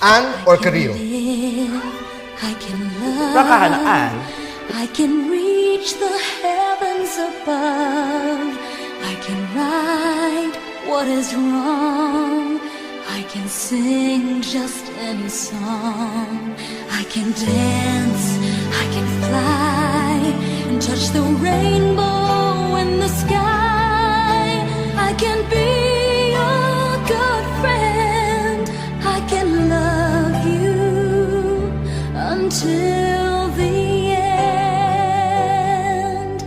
Anne or Carrillo? I can love. Baka Anne. I can reach the heavens above. I can right what is wrong. I can sing just any song. I can dance, I can fly, and touch the rainbow in the sky. I can be your good friend. I can love you until the end.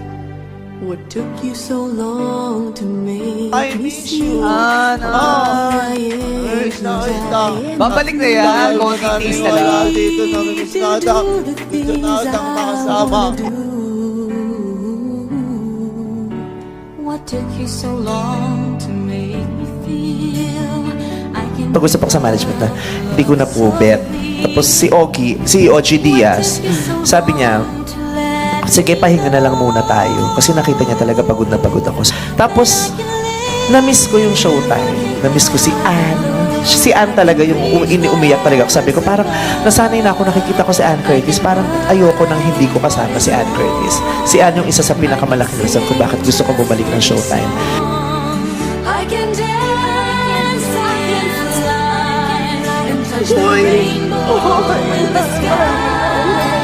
What took you so long to make I me miss see? you. Babalik na yan. Konti taste talaga. Dito namimiss na Adam. Dito na Adam makasama. What took you so long to make me feel I can Pag-usap ako sa management na hindi ko na po bet. Tapos si Ogie Diaz, sabi niya, sige, pahinga na lang muna tayo. Kasi nakita niya talaga pagod na pagod ako. Tapos, na-miss ko yung showtime. Na-miss ko si Anne. Si Anne talaga yung umiyak talaga ako. Sabi ko, parang nasanay na ako, nakikita ko si Anne Curtis. Parang ayoko nang hindi ko kasama si Anne Curtis. Si Anne yung isa sa pinakamalaking reason kung bakit gusto ko bumalik ng showtime. I can dance, I can fly, and touch the rainbow in the sky.